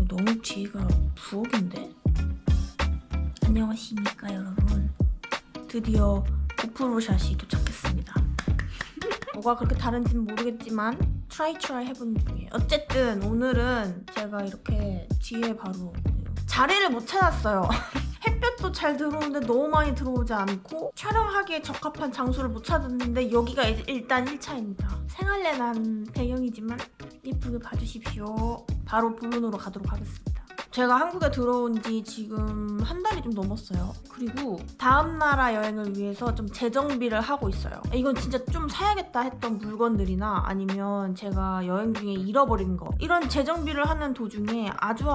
너무 뒤가 부엌인데? 안녕하십니까 여러분. 드디어 고프로샷이 도착했습니다. 뭐가 그렇게 다른지는 모르겠지만 트라이 해보는 중이에요. 어쨌든 오늘은 제가 이렇게 뒤에 바로 자리를 못 찾았어요. 햇볕도 잘 들어오는데 너무 많이 들어오지 않고 촬영하기에 적합한 장소를 못 찾았는데 여기가 일단 1차입니다. 생활내 난 배경이지만 예쁘게 봐주십시오. 바로 본론으로 가도록 하겠습니다. 제가 한국에 들어온 지 지금 한 달이 좀 넘었어요. 그리고 다음 나라 여행을 위해서 좀 재정비를 하고 있어요. 이건 진짜 좀 사야겠다 했던 물건들이나 아니면 제가 여행 중에 잃어버린 거, 이런 재정비를 하는 도중에 아주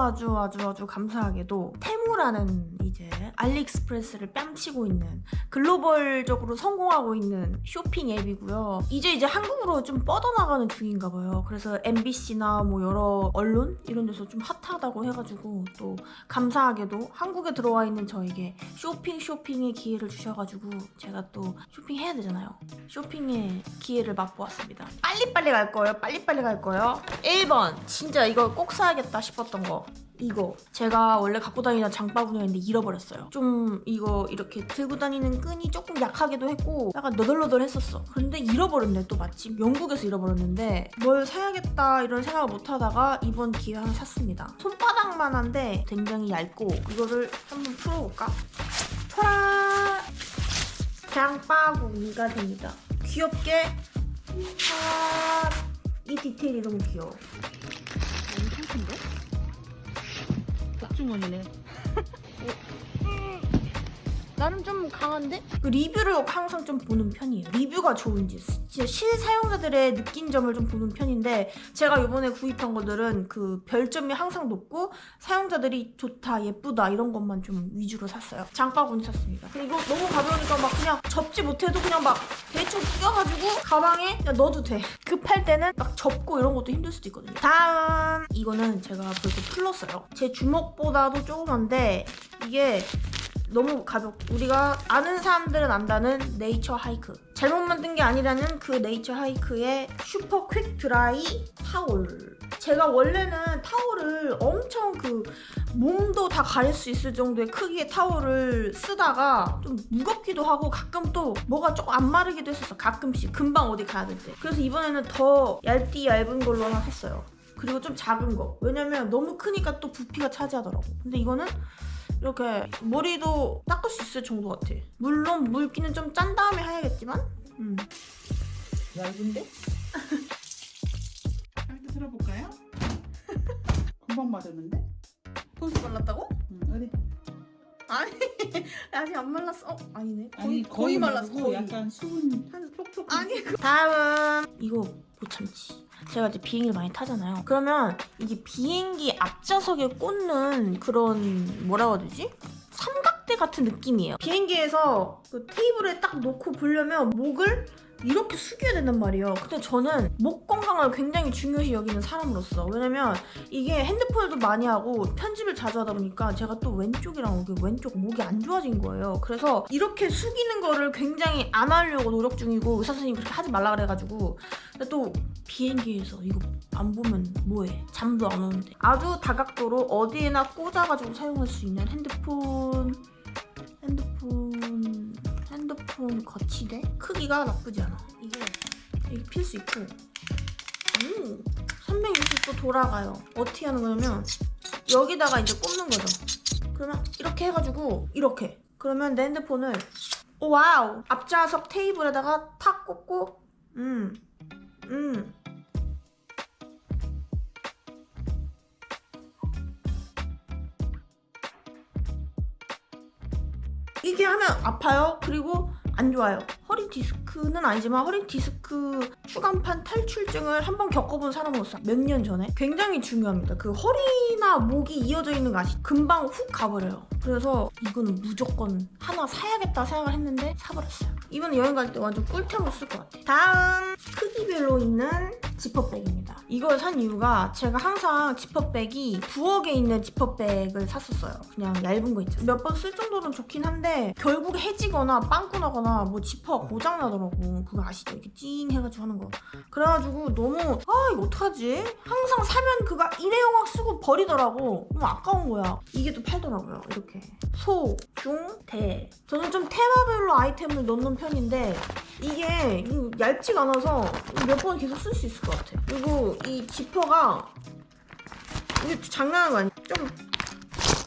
감사하게도 테무라는 이제 알리익스프레스를 뺨치고 있는, 글로벌적으로 성공하고 있는 쇼핑 앱이고요. 이제 한국으로 좀 뻗어나가는 중인가 봐요. 그래서 MBC나 뭐 여러 언론 이런 데서 좀 핫하다고 해가지고 또 감사하게도 한국에 들어와 있는 저에게 쇼핑의 기회를 주셔가지고 제가 또 쇼핑해야 되잖아요. 쇼핑의 기회를 맛보았습니다. 빨리빨리 갈 거예요. 1번 진짜 이거 꼭 사야겠다 싶었던 거, 이거 제가 원래 갖고 다니던 장바구니였는데 잃어버렸어요. 좀 이거 이렇게 들고 다니는 끈이 조금 약하기도 했고 약간 너덜너덜했었어. 그런데 잃어버렸네. 또 마침 영국에서 잃어버렸는데 뭘 사야겠다 이런 생각을 못하다가 이번 기회에 하나 샀습니다. 손바닥만한데 굉장히 얇고 이거를 한번 풀어볼까? 펴라! 장바구니가 됩니다. 귀엽게 이 디테일이 너무 귀여워. 너무 상큼데? 복주머니네. 나름 좀 강한데? 그 리뷰를 항상 좀 보는 편이에요. 리뷰가 좋은지 진짜 실사용자들의 느낀 점을 좀 보는 편인데 제가 이번에 구입한 것들은 그 별점이 항상 높고 사용자들이 좋다, 예쁘다 이런 것만 좀 위주로 샀어요. 장바구니 샀습니다. 그리고 너무 가벼우니까 막 그냥 접지 못해도 그냥 막 대충 끼워가지고 가방에 그냥 넣어도 돼. 급할 때는 막 접고 이런 것도 힘들 수도 있거든요. 다음 이거는 제가 벌써 풀렀어요. 제 주먹보다도 조그만데 이게 너무 가볍고 우리가 아는 사람들은 안다는 네이처 하이크, 잘못 만든 게 아니라는 그 네이처 하이크의 슈퍼 퀵 드라이 타올. 제가 원래는 타올을 엄청 그 몸도 다 가릴 수 있을 정도의 크기의 타올을 쓰다가 좀 무겁기도 하고 가끔 또 뭐가 조금 안 마르기도 했었어. 가끔씩 금방 어디 가야 될 때. 그래서 이번에는 더 얇은 걸로 하나 샀어요. 그리고 좀 작은 거, 왜냐면 너무 크니까 또 부피가 차지하더라고. 근데 이거는 이렇게 머리도 닦을 수 있을 정도 같아. 물론 물기는 좀 짠 다음에 해야겠지만 얇은데? 할때 들어볼까요? 금방 맞았는데? 벌써 말랐다고? 어디? 아니 아직 안 말랐어. 아니네. 거의 말랐어. 거의. 약간 수분 한 톡톡. 아니 다음 이거 못 참지. 제가 이제 비행기를 많이 타잖아요. 그러면 이게 비행기 앞좌석에 꽂는 그런 뭐라고 해야 되지? 삼각대 같은 느낌이에요. 비행기에서 그 테이블에 딱 놓고 보려면 목을 이렇게 숙여야 된단 말이에요. 근데 저는 목 건강을 굉장히 중요시 여기는 사람으로서, 왜냐면 이게 핸드폰도 많이 하고 편집을 자주 하다 보니까 제가 또 왼쪽이랑 여기 왼쪽 목이 안 좋아진 거예요. 그래서 이렇게 숙이는 거를 굉장히 안 하려고 노력 중이고 의사 선생님이 그렇게 하지 말라 그래가지고. 근데 또 비행기에서 이거 안 보면 뭐해? 잠도 안 오는데. 아주 다각도로 어디에나 꽂아가지고 사용할 수 있는 핸드폰 거치대? 크기가 나쁘지 않아. 이게 필 수 있고 360도 돌아가요. 어떻게 하는 거냐면 여기다가 이제 꽂는 거죠. 그러면 이렇게 해가지고 이렇게, 그러면 내 핸드폰을 와우! 앞좌석 테이블에다가 탁 꽂고 이게 하면 아파요. 그리고 안 좋아요. 허리 디스크는 아니지만 허리 디스크 추간판 탈출증을 한번 겪어본 사람으로서 몇 년 전에 굉장히 중요합니다. 그 허리나 목이 이어져 있는 거 아시죠? 금방 훅 가버려요. 그래서 이거는 무조건 하나 사야겠다 생각을 했는데 사버렸어요. 이번에 여행 갈 때 완전 꿀템으로 쓸 것 같아. 다음 크기별로 있는 지퍼백입니다. 이걸 산 이유가 제가 항상 지퍼백이 부엌에 있는 지퍼백을 샀었어요. 그냥 얇은 거 있죠. 몇 번 쓸 정도는 좋긴 한데 결국에 해지거나 빵꾸 나거나 뭐 지퍼가 고장나더라고. 그거 아시죠? 이렇게 찡 해가지고 하는 거. 그래가지고 너무 이거 어떡하지? 항상 사면 그거 일회용학 쓰고 버리더라고. 너무 아까운 거야. 이게 또 팔더라고요. 이렇게 소, 중, 대. 저는 좀 테마별로 아이템을 넣는 편인데 이게 얇지가 않아서 몇 번 계속 쓸 수 있을 것 같아. 그리고 이 지퍼가 이게 장난하는 거 아니야? 좀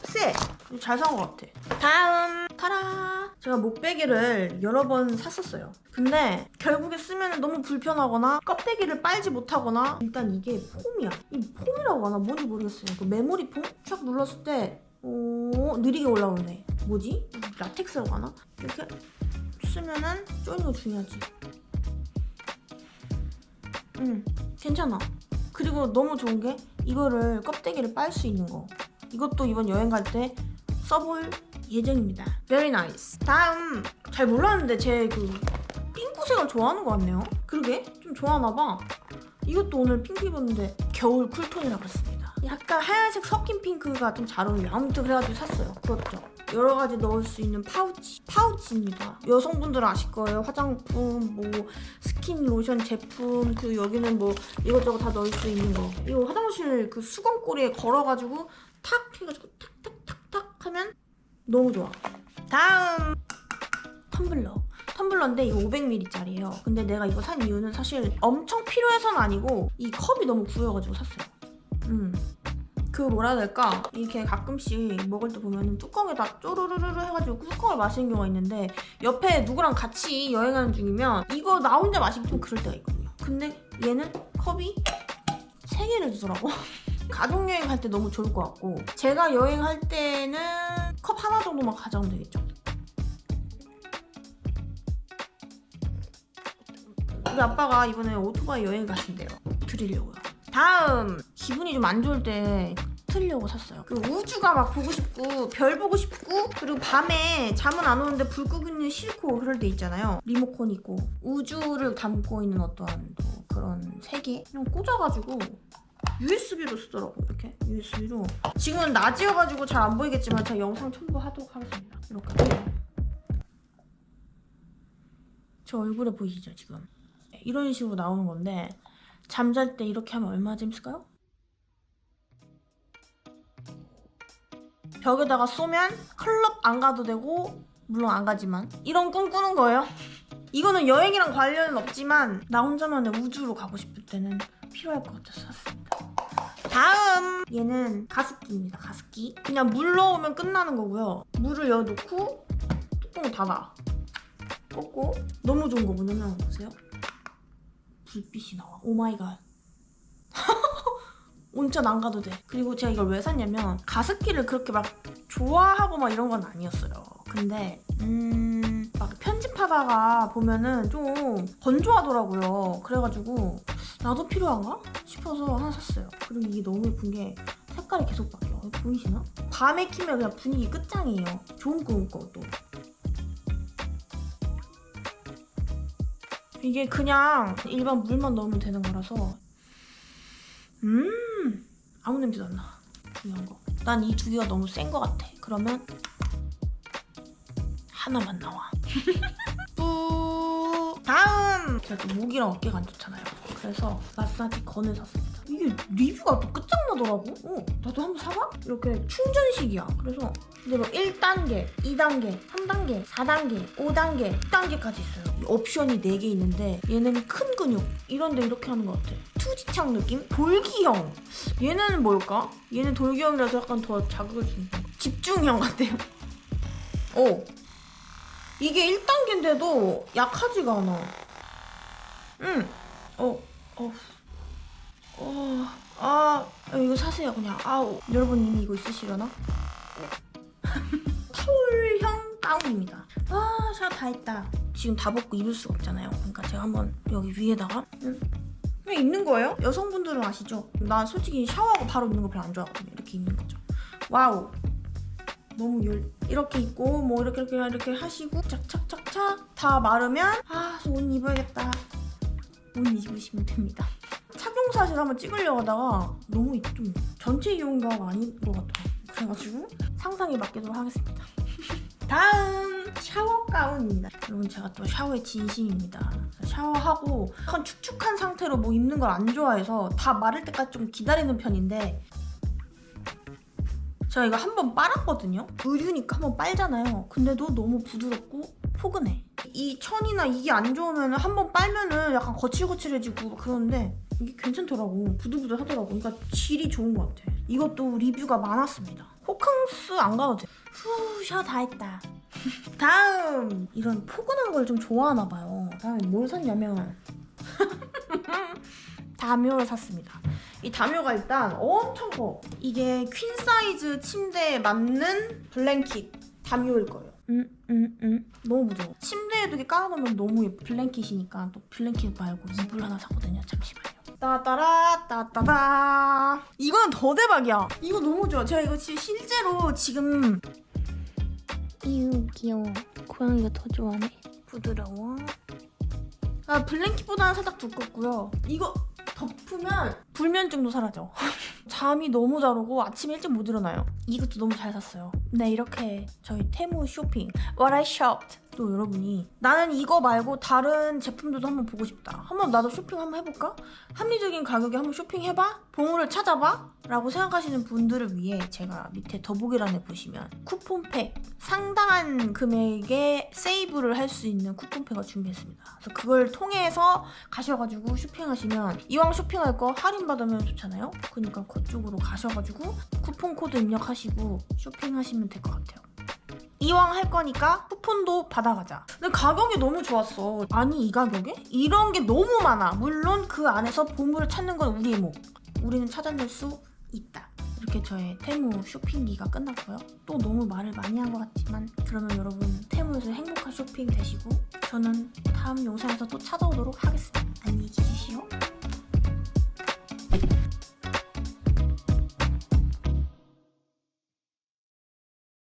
세. 잘 산 것 같아. 다음 타라. 제가 목베개를 여러 번 샀었어요. 근데 결국에 쓰면 너무 불편하거나 껍데기를 빨지 못하거나 일단 이게 폼이야. 이 폼이라고 하나 뭔지 모르겠어요. 그 메모리 폼? 촥 눌렀을 때 느리게 올라오네. 뭐지? 라텍스라고 하나? 이렇게 쓰면은 쪼이는 거 중요하지. 괜찮아. 그리고 너무 좋은 게 이거를 껍데기를 빨 수 있는 거. 이것도 이번 여행 갈 때 써볼 예정입니다. Very nice. 다음 잘 몰랐는데 제 그 핑크색을 좋아하는 것 같네요. 그러게 좀 좋아하나 봐. 이것도 오늘 핑크 입었는데 겨울 쿨톤이라고 했습니다. 약간 하얀색 섞인 핑크가 좀 잘 어울려요. 아무튼 그래가지고 샀어요. 그렇죠. 여러 가지 넣을 수 있는 파우치입니다. 여성분들은 아실 거예요. 화장품, 뭐 스킨 로션 제품, 그 여기는 뭐 이것저것 다 넣을 수 있는 거. 이거 화장실 그 수건꼬리에 걸어가지고 탁 해가지고 탁탁탁탁 하면 너무 좋아. 다음 텀블러인데 이거 500ml짜리예요. 근데 내가 이거 산 이유는 사실 엄청 필요해서는 아니고 이 컵이 너무 구려가지고 샀어요. 그 뭐라 해야 될까? 이렇게 가끔씩 먹을 때 보면 뚜껑에다 쪼르르르 해가지고 뚜껑을 마시는 경우가 있는데 옆에 누구랑 같이 여행하는 중이면 이거 나 혼자 마시기 좀 그럴 때가 있거든요. 근데 얘는 컵이 3개를 주더라고. 가족여행 갈 때 너무 좋을 것 같고 제가 여행할 때는 컵 하나 정도만 가져가면 되겠죠. 우리 아빠가 이번에 오토바이 여행 가신대요. 드리려고요. 다음 기분이 좀 안 좋을 때 틀려고 샀어요. 그 우주가 막 보고 싶고 별 보고 싶고 그리고 밤에 잠은 안 오는데 불 끄기는 싫고 그럴 때 있잖아요. 리모컨 있고 우주를 담고 있는 어떠한 그런 세계 그냥 꽂아가지고 USB로 쓰더라고. 이렇게 USB로. 지금은 낮이어가지고 잘 안 보이겠지만 제가 영상 첨부하도록 하겠습니다. 이렇게 저 얼굴에 보이시죠 지금? 이런 식으로 나오는 건데 잠잘 때 이렇게 하면 얼마나 재밌을까요? 벽에다가 쏘면 클럽 안 가도 되고 물론 안 가지만 이런 꿈 꾸는 거예요. 이거는 여행이랑 관련은 없지만 나 혼자만의 우주로 가고 싶을 때는 필요할 것 같아서 샀습니다. 다음 얘는 가습기입니다. 가습기 그냥 물 넣으면 끝나는 거고요. 물을 넣어놓고 뚜껑을 닫아 꽂고 너무 좋은 거 뭐냐면 보세요. 불빛이 나와. 오마이갓. 온천 안 가도 돼. 그리고 제가 이걸 왜 샀냐면 가습기를 그렇게 막 좋아하고 막 이런 건 아니었어요. 근데 막 편집하다가 보면은 좀 건조하더라고요. 그래가지고 나도 필요한가 싶어서 하나 샀어요. 그리고 이게 너무 예쁜 게 색깔이 계속 바뀌어. 보이시나? 밤에 키면 그냥 분위기 끝장이에요. 좋은 꿈 꿔 또. 이게 그냥 일반 물만 넣으면 되는 거라서 아무 냄새도 안 나. 중요한 거. 난 이 두 개가 너무 센 거 같아. 그러면 하나만 나와. 뿌. 다음 제가 또 목이랑 어깨가 안 좋잖아요. 그래서 마사지 건을 샀습니다. 이게 리뷰가 또 끝장나더라고. 나도 한번 사봐? 이렇게 충전식이야. 그래서 근데 막 1단계, 2단계, 3단계, 4단계, 5단계, 6단계까지 있어요. 이 옵션이 4개 있는데 얘는 큰 근육 이런데 이렇게 하는 것 같아. 투지창 느낌? 돌기형. 얘는 뭘까? 얘는 돌기형이라서 약간 더 자극을 주는 거. 집중형 같아요. 이게 1단계인데도 약하지가 않아. 이거 사세요 그냥. 여러분 이미 이거 있으시려나? 타올형 가운입니다. 샤워 다 했다. 지금 다 벗고 입을 수가 없잖아요. 그러니까 제가 한번 여기 위에다가 그냥 입는 거예요. 여성분들은 아시죠? 나 솔직히 샤워하고 바로 입는 거 별로 안 좋아하거든요. 이렇게 입는 거죠. 와우. 너무 이렇게 입고 뭐 이렇게 하시고 착착착착 다 마르면 옷 입어야겠다. 옷 입으시면 됩니다. 착용 홈샷을 한번 찍으려고 하다가 너무 좀 전체 이용가가 아닌 것 같아. 그래가지고 상상에 맡기도록 하겠습니다. 다음 샤워 가운입니다. 여러분 제가 또 샤워의 진심입니다. 샤워하고 약간 축축한 상태로 뭐 입는 걸 안 좋아해서 다 마를 때까지 좀 기다리는 편인데 제가 이거 한번 빨았거든요. 의류니까 한번 빨잖아요. 근데도 너무 부드럽고 포근해. 이 천이나 이게 안 좋으면 한번 빨면은 약간 거칠거칠해지고 그러는데 이게 괜찮더라고. 부들부들하더라고. 그러니까 질이 좋은 것 같아. 이것도 리뷰가 많았습니다. 호캉스 안 가도 돼. 후, 샤워 다 했다. 다음! 이런 포근한 걸 좀 좋아하나 봐요. 다음에 뭘 샀냐면 다묘를 샀습니다. 이 다묘가 일단 엄청 커. 이게 퀸 사이즈 침대에 맞는 블랭킷 다묘일 거예요. 너무 부드러워. 침대에도 이렇게 깔아놓으면 너무 예뻐. 블랭킷이니까 또 블랭킷 말고 이불 하나 샀거든요. 잠시만요. 따따라 따따다. 이거는 더 대박이야. 이거 너무 좋아. 제가 이거 실제로 지금 이유 귀여워. 고양이가 더 좋아하네. 부드러워. 아, 블랭킷보다는 살짝 두껍고요. 이거 덮으면 불면증도 사라져. 잠이 너무 잘 오고 아침에 일찍 못 일어나요. 이것도 너무 잘 샀어요. 네, 이렇게 저희 테무 쇼핑 What I shopped. 또 여러분이 나는 이거 말고 다른 제품들도 한번 보고 싶다. 한번 나도 쇼핑 한번 해볼까? 합리적인 가격에 한번 쇼핑해봐? 보물을 찾아봐? 라고 생각하시는 분들을 위해 제가 밑에 더보기란에 보시면 쿠폰팩 상당한 금액에 세이브를 할 수 있는 쿠폰팩을 준비했습니다. 그래서 그걸 통해서 가셔가지고 쇼핑하시면 이왕 쇼핑할 거 할인받으면 좋잖아요? 그러니까 그쪽으로 가셔가지고 쿠폰 코드 입력하시고 쇼핑하시면 될 것 같아요. 이왕 할 거니까 쿠폰도 받아가자. 근데 가격이 너무 좋았어. 아니 이 가격에? 이런 게 너무 많아. 물론 그 안에서 보물을 찾는 건 우리의 몫. 우리는 찾아낼 수 있다. 이렇게 저의 테무 쇼핑기가 끝났고요. 또 너무 말을 많이 한 것 같지만 그러면 여러분 테무에서 행복한 쇼핑 되시고 저는 다음 영상에서 또 찾아오도록 하겠습니다. 안녕히 계십시오.